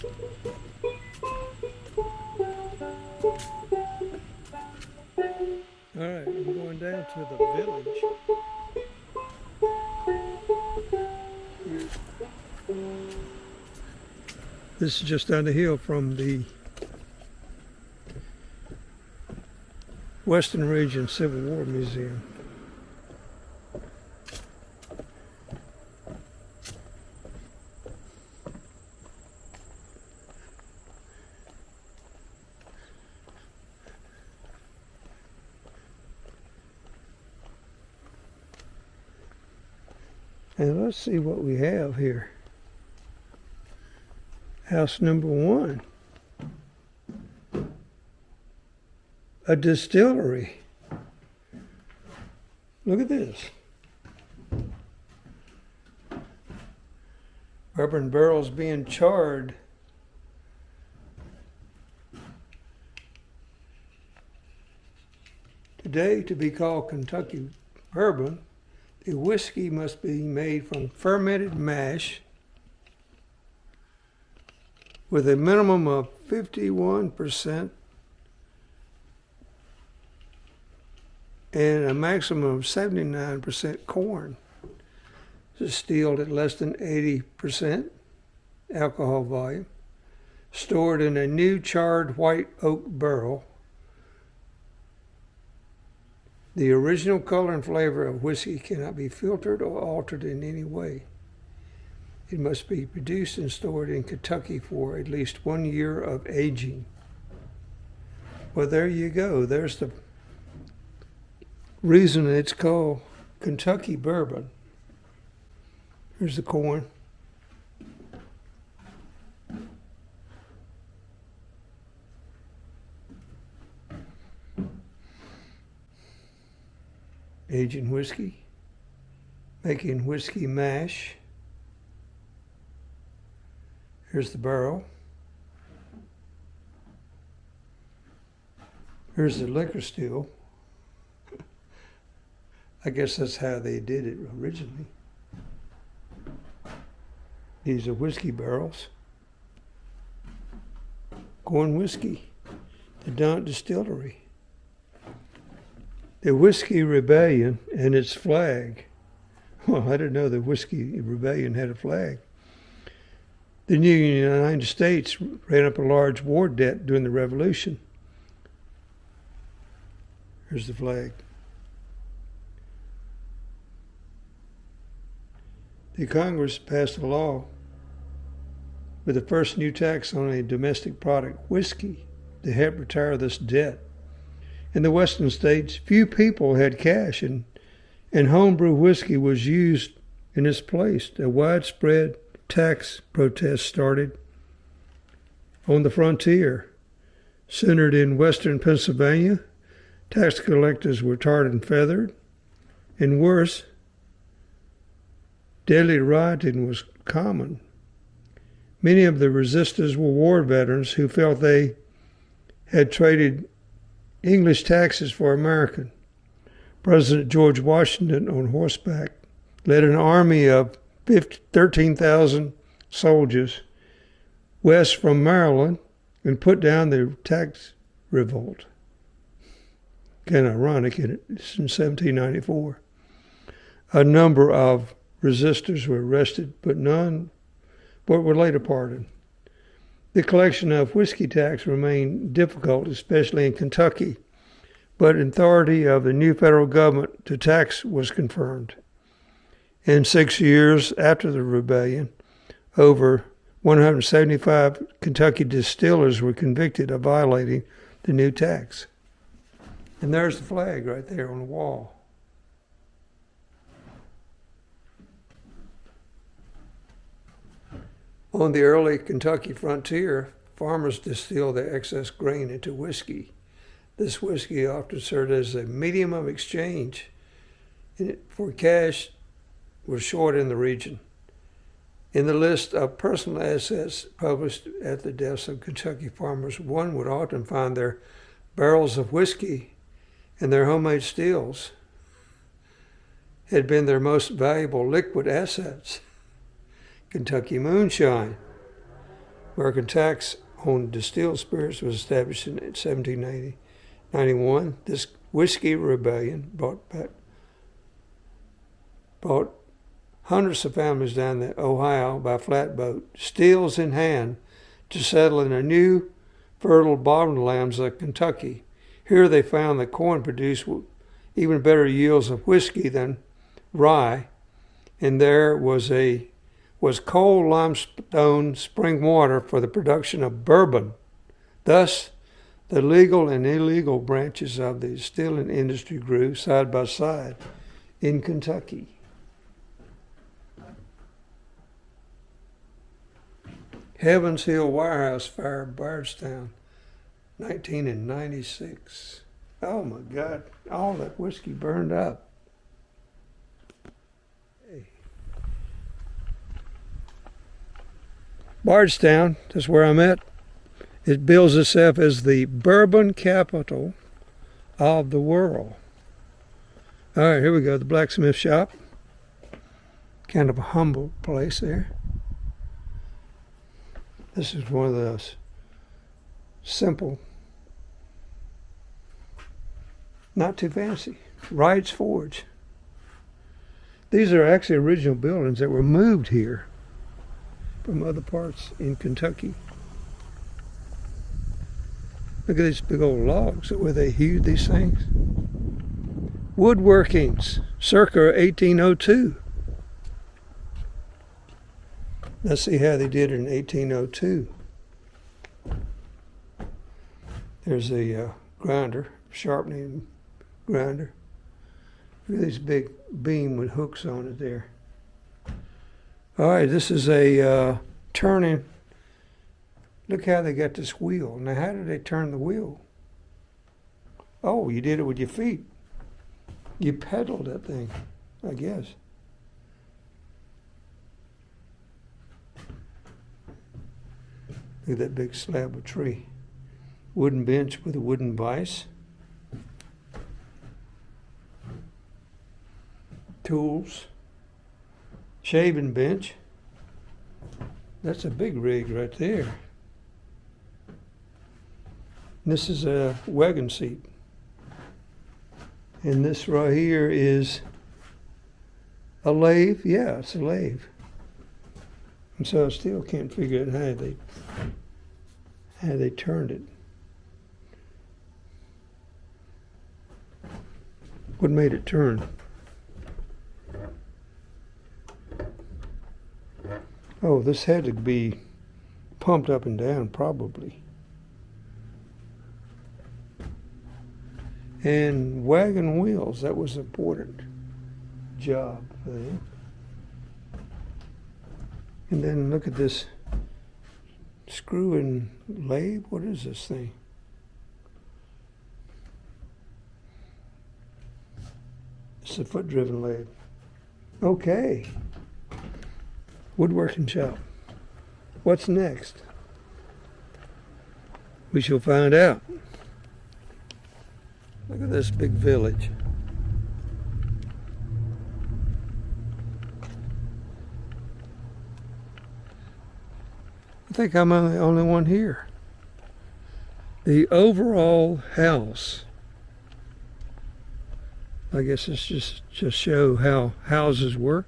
All right, I'm going down to the village. This is just down the hill from the Western Region Civil War Museum. And let's see what we have here. House number 1. A distillery. Look at this. Bourbon barrels being charred. Today, to be called Kentucky bourbon, the whiskey must be made from fermented mash with a minimum of 51% and a maximum of 79% corn. Distilled at less than 80% alcohol volume, stored in a new charred white oak barrel. The original color and flavor of whiskey cannot be filtered or altered in any way. It must be produced and stored in Kentucky for at least 1 year of aging. Well, there you go. There's the reason it's called Kentucky bourbon. Here's the corn. Aging whiskey, making whiskey mash. Here's the barrel. Here's the liquor still. I guess that's how they did it originally. These are whiskey barrels. Corn whiskey, the Distillery. The Whiskey Rebellion and its flag. Well, I didn't know the Whiskey Rebellion had a flag. The new United States ran up a large war debt during the Revolution. Here's the flag. The Congress passed a law with the first new tax on a domestic product, whiskey, to help retire this debt. In the western states, few people had cash, and homebrew whiskey was used in its place. A widespread tax protest started on the frontier. Centered in western Pennsylvania, tax collectors were tarred and feathered, and worse, deadly rioting was common. Many of the resistors were war veterans who felt they had traded English taxes for American. President George Washington, on horseback, led an army of 13,000 soldiers west from Maryland and put down the tax revolt. Kind of ironic, in 1794. A number of resistors were arrested, but were later pardoned. The collection of whiskey tax remained difficult, especially in Kentucky, but authority of the new federal government to tax was confirmed. In 6 years after the rebellion, over 175 Kentucky distillers were convicted of violating the new tax. And there's the flag right there on the wall. On the early Kentucky frontier, farmers distilled their excess grain into whiskey. This whiskey often served as a medium of exchange for cash was short in the region. In the list of personal assets published at the deaths of Kentucky farmers, one would often find their barrels of whiskey and their homemade stills had been their most valuable liquid assets. Kentucky moonshine. American tax on distilled spirits was established in 1791. This whiskey rebellion brought hundreds of families down the Ohio by flatboat, stills in hand, to settle in a new fertile bottomlands of Kentucky. Here they found that corn produced even better yields of whiskey than rye, and there was cold limestone spring water for the production of bourbon. Thus, the legal and illegal branches of the distilling industry grew side by side in Kentucky. Heavens Hill Warehouse Fire, Bardstown, 1996. Oh my God, all that whiskey burned up. Hey. Bardstown, that's where I'm at. It bills itself as the bourbon capital of the world. All right, here we go, the Blacksmith Shop. Kind of a humble place there. This is one of those simple, not too fancy, Wright's Forge. These are actually original buildings that were moved here from other parts in Kentucky. Look at these big old logs where they hewed these things. Woodworkings, circa 1802. Let's see how they did it in 1802. There's a grinder, sharpening grinder. Look at this big beam with hooks on it there. All right, this is a turning. Look how they got this wheel. Now, how did they turn the wheel? Oh, you did it with your feet. You pedaled that thing, I guess. Look at that big slab of tree. Wooden bench with a wooden vise. Tools. Shaving bench. That's a big rig right there. And this is a wagon seat. And this right here is a lathe. Yeah, it's a lathe. And so I still can't figure out how they turned it. What made it turn? Oh, this had to be pumped up and down, probably. And wagon wheels, that was an important job for them. And then look at this screw and lathe. What is this thing? It's a foot-driven lathe. Okay. Woodworking shop. What's next? We shall find out. Look at this big village. I think I'm the only one here. The overall house. I guess it's just show how houses were.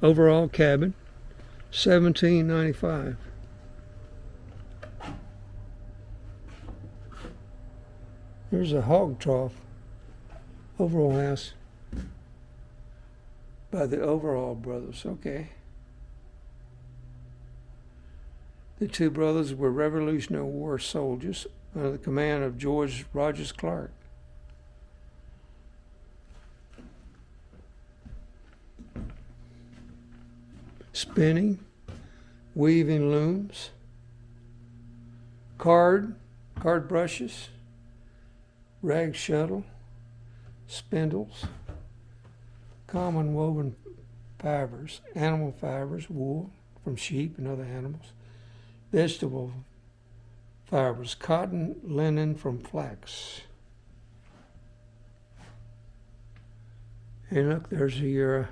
Overall cabin, $17.95. There's a hog trough. Overall house by the Overall brothers. Okay. The two brothers were Revolutionary War soldiers under the command of George Rogers Clark. Spinning, weaving looms, card brushes, rag shuttle, spindles, common woven fibers, animal fibers, wool from sheep and other animals, vegetable fibers, cotton, linen from flax. And look, there's your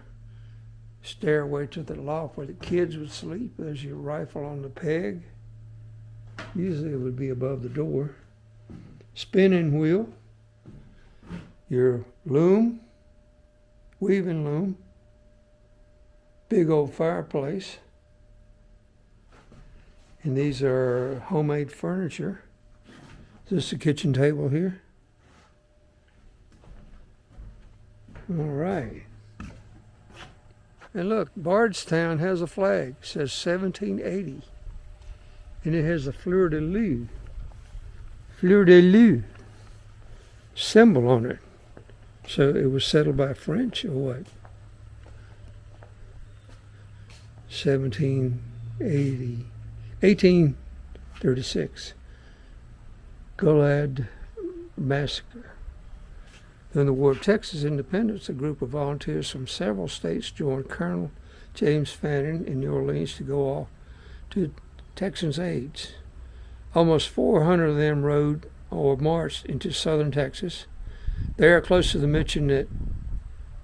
stairway to the loft where the kids would sleep. There's your rifle on the peg. Usually it would be above the door. Spinning wheel. Your loom, weaving loom. Big old fireplace. And these are homemade furniture. Is this the kitchen table here? All right. And look, Bardstown has a flag. It says 1780. And it has a fleur-de-lis symbol on it. So it was settled by French or what? 1780. 1836. Gulad Massacre. During the War of Texas Independence, a group of volunteers from several states joined Colonel James Fannin in New Orleans to go off to Texans' aids. Almost 400 of them rode or marched into southern Texas. There, close to the mission at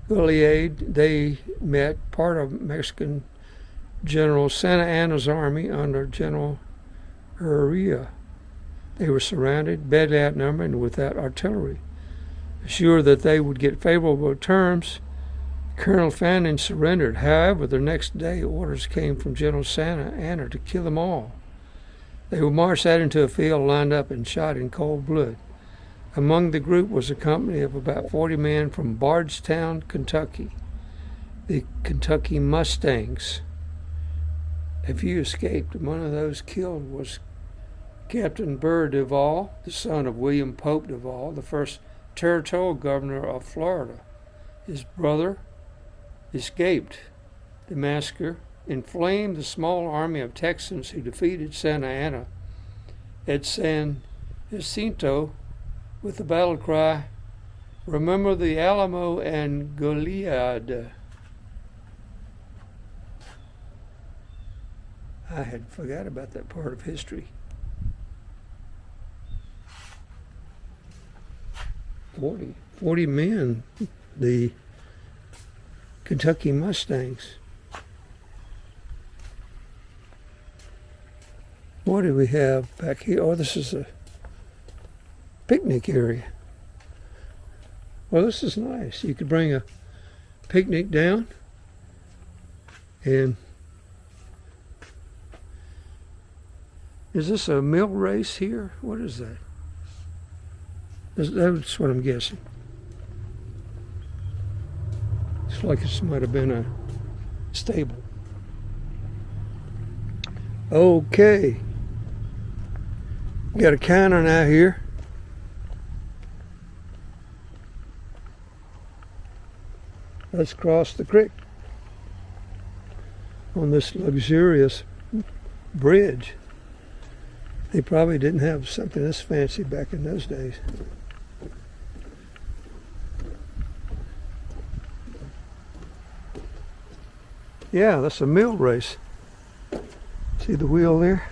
Goliad, they met part of Mexican General Santa Anna's army under General Urrea. They were surrounded, badly outnumbered, and without artillery. Assured that they would get favorable terms, Colonel Fannin surrendered. However, the next day, orders came from General Santa Anna to kill them all. They were marched out into a field, lined up, and shot in cold blood. Among the group was a company of about 40 men from Bardstown, Kentucky, the Kentucky Mustangs. A few escaped. One of those killed was Captain Burr Duval, the son of William Pope Duval, the first territorial governor of Florida. His brother escaped. The massacre inflamed the small army of Texans who defeated Santa Anna at San Jacinto with the battle cry, "Remember the Alamo and Goliad." I had forgot about that part of history. 40 men, the Kentucky Mustangs. What do we have back here? Oh, this is a picnic area. Well, this is nice. You could bring a picnic down and is this a mill race here? What is that? That's what I'm guessing. It's like this might have been a stable. Okay. Got a cannon out here. Let's cross the creek on this luxurious bridge. They probably didn't have something this fancy back in those days. Yeah, that's a mill race. See the wheel there?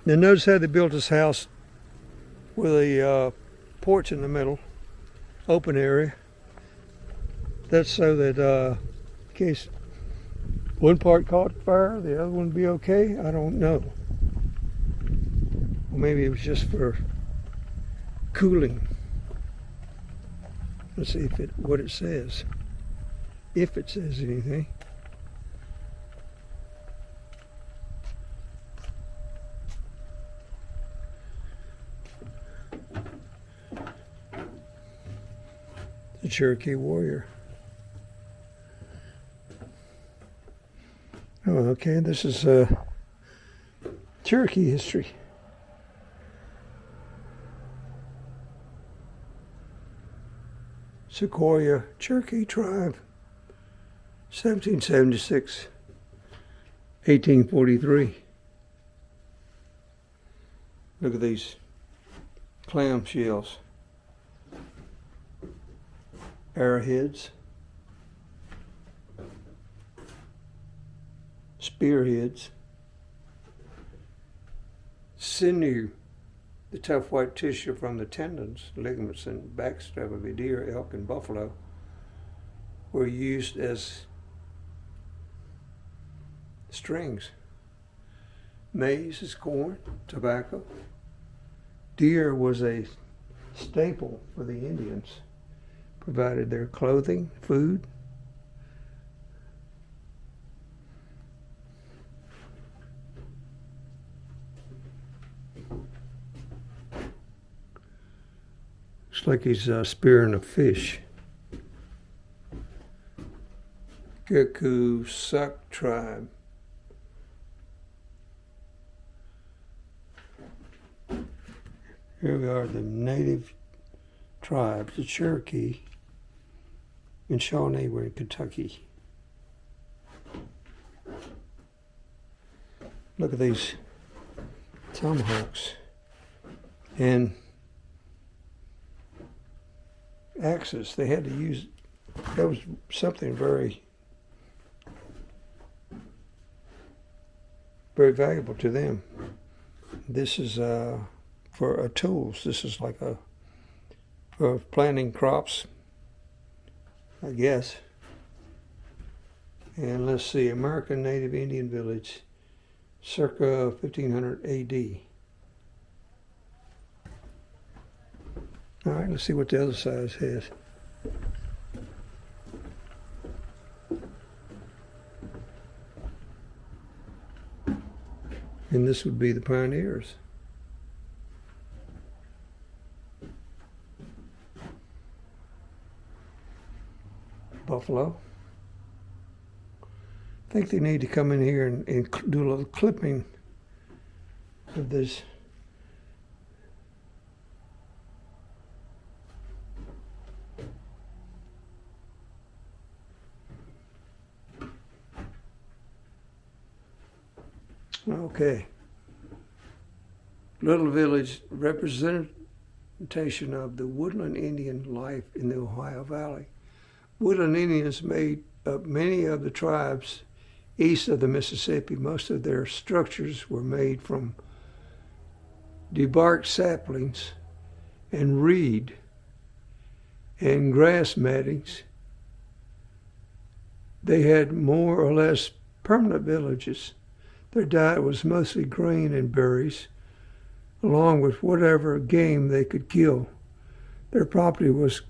Now notice how they built this house with a porch in the middle, open area. That's so that in case one part caught fire, the other one would be okay. I don't know. Or maybe it was just for cooling. Let's see what it says. If it says anything. The Cherokee warrior. Oh, okay. This is Cherokee history. Sequoia Cherokee tribe, 1776, 1843. Look at these clam shells, arrowheads, spearheads, sinew The tough white tissue from the tendons, ligaments, and backstrap of a deer, elk, and buffalo were used as strings. Maize is corn, tobacco. Deer was a staple for the Indians, provided their clothing, food. Looks like he's spearing a fish. Kikusak tribe. Here we are, the native tribes, the Cherokee and Shawnee were in Kentucky. Look at these tomahawks and axes. They had to use, that was something very, very valuable to them. This is for tools. This is like for planting crops, I guess. And let's see, American Native Indian Village, circa 1500 AD. All right, let's see what the other side has. And this would be the pioneers. Buffalo. I think they need to come in here and do a little clipping of this. Okay. Little village representation of the woodland Indian life in the Ohio Valley. Woodland Indians made up many of the tribes east of the Mississippi. Most of their structures were made from debarked saplings and reed and grass mattings. They had more or less permanent villages. Their diet was mostly grain and berries, along with whatever game they could kill. Their property was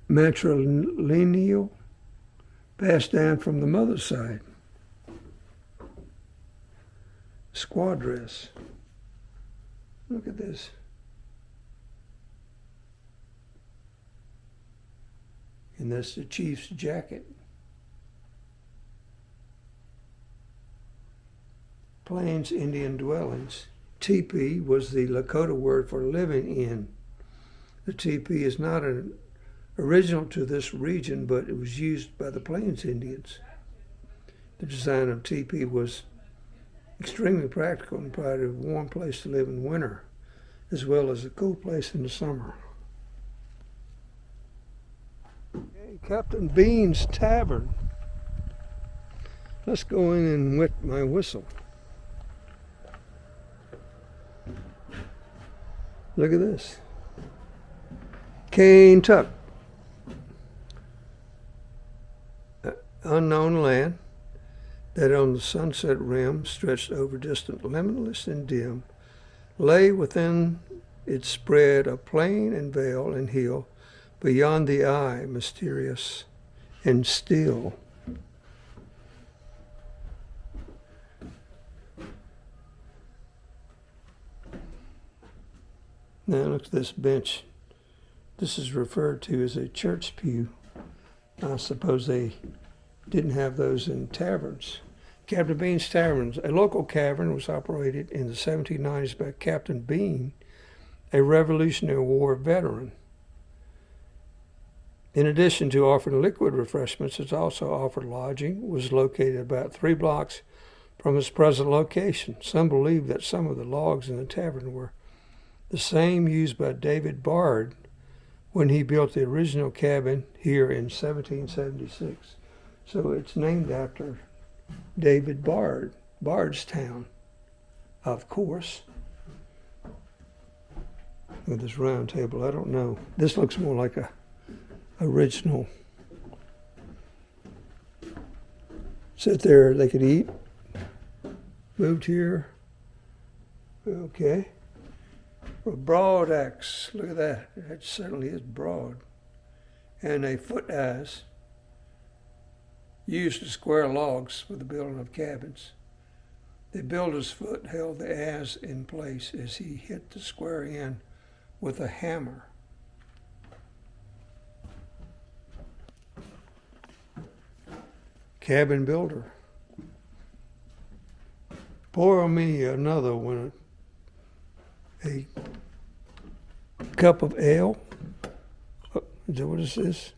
matrilineal, passed down from the mother's side. Squaw dress. Look at this. And that's the chief's jacket. Plains Indian dwellings. Teepee was the Lakota word for living in. The teepee is not an original to this region, but it was used by the Plains Indians. The design of teepee was extremely practical and provided a warm place to live in winter, as well as a cool place in the summer. Okay, Captain Bean's Tavern. Let's go in and wet my whistle. Look at this. Cane Tuck. Unknown land that on the sunset rim stretched over distant, limitless and dim, lay within its spread of plain and vale and hill, beyond the eye, mysterious and still. Now look at this bench. This is referred to as a church pew. I suppose they didn't have those in taverns. Captain Bean's Taverns. A local tavern was operated in the 1790s by Captain Bean, a Revolutionary War veteran. In addition to offering liquid refreshments, it also offered lodging, was located about 3 blocks from its present location. Some believe that some of the logs in the tavern were the same used by David Bard when he built the original cabin here in 1776. So it's named after David Bard, Bardstown, of course. Look at this round table. I don't know. This looks more like a original. Sit there, they could eat. Moved here. Okay. A broad axe. Look at that. That certainly is broad. And a foot axe used to square logs for the building of cabins. The builder's foot held the adze in place as he hit the square end with a hammer. Cabin builder. Pour me another one. A cup of ale. Oh, is that what this is?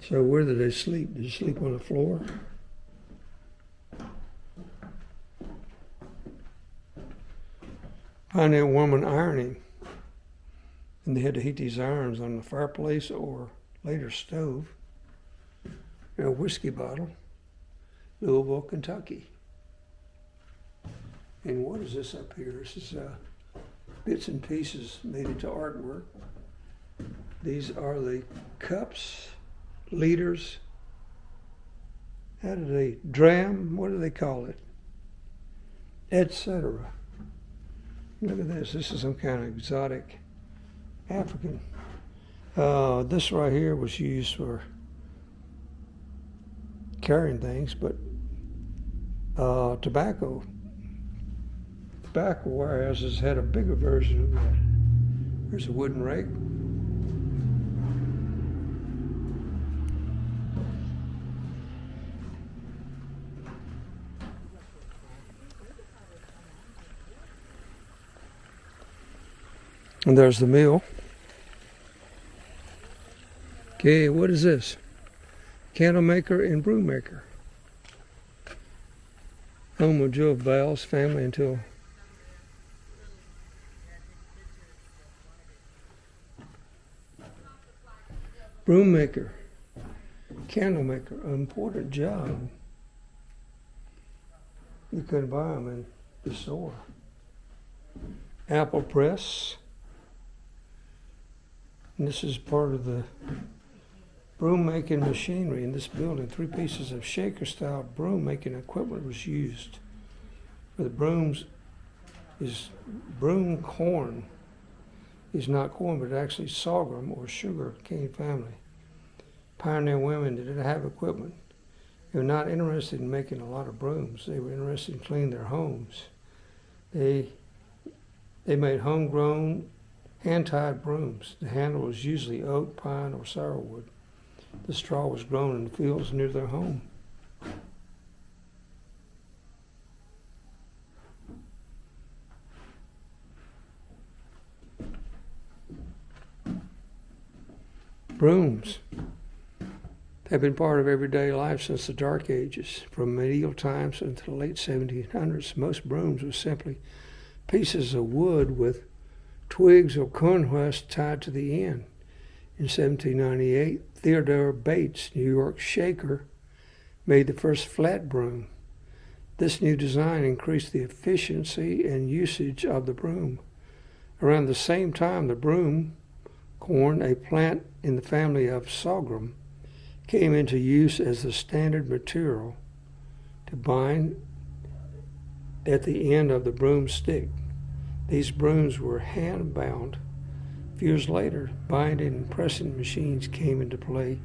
So where did they sleep? Did they sleep on the floor? Find that woman ironing. And they had to heat these irons on the fireplace or later stove. A whiskey bottle. Louisville, Kentucky. And what is this up here? This is bits and pieces made into artwork. These are the cups. Liters, how do they, dram, what do they call it, etc. Look at this. This is some kind of exotic African. This right here was used for carrying things, but tobacco warehouses had a bigger version of that. There's a wooden rake. And there's the mill. Okay, what is this? Candle maker and broom maker. Home of Joe Val's family until broom maker, candle maker, an important job. You couldn't buy them in the store. Apple press. And this is part of the broom making machinery in this building. 3 pieces of shaker style broom making equipment was used. For the brooms is broom corn. Is not corn, but actually sorghum or sugar cane family. Pioneer women that didn't have equipment. They were not interested in making a lot of brooms. They were interested in cleaning their homes. They made homegrown hand-tied brooms. The handle was usually oak, pine, or sourwood. The straw was grown in the fields near their home. Brooms have been part of everyday life since the Dark Ages. From medieval times until the late 1700s, most brooms were simply pieces of wood with twigs or corn husks tied to the end. In 1798, Theodore Bates, New York shaker, made the first flat broom. This new design increased the efficiency and usage of the broom. Around the same time, the broom corn, a plant in the family of sorghum, came into use as the standard material to bind at the end of the broom stick. These brooms were hand-bound. A few years later, binding and pressing machines came into play.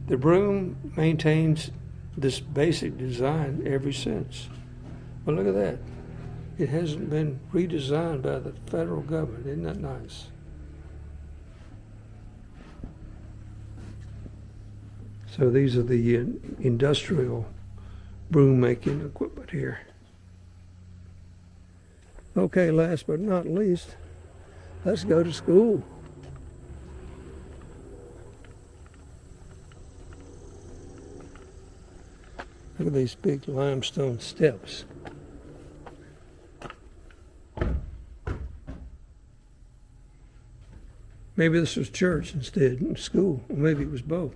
The broom maintains this basic design ever since. Well, look at that. It hasn't been redesigned by the federal government. Isn't that nice? So these are the industrial broom making equipment here. Okay, last but not least, let's go to school. Look at these big limestone steps. Maybe this was church instead, school. Or maybe it was both.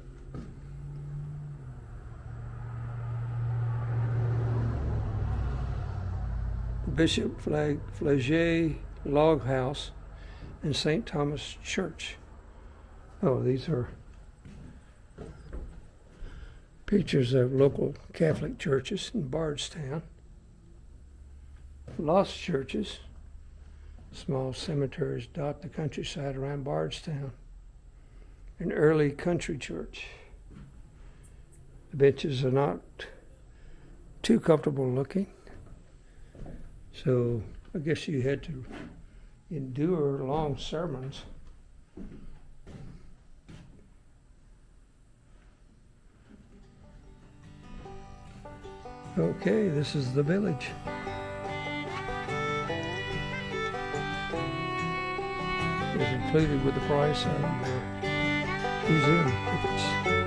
Bishop Flagey Log House and St. Thomas Church. Oh, these are pictures of local Catholic churches in Bardstown. Lost churches. Small cemeteries dot the countryside around Bardstown. An early country church. The benches are not too comfortable looking. So I guess you had to endure long sermons. Okay, this is the village. It's included with the price of the museum tickets.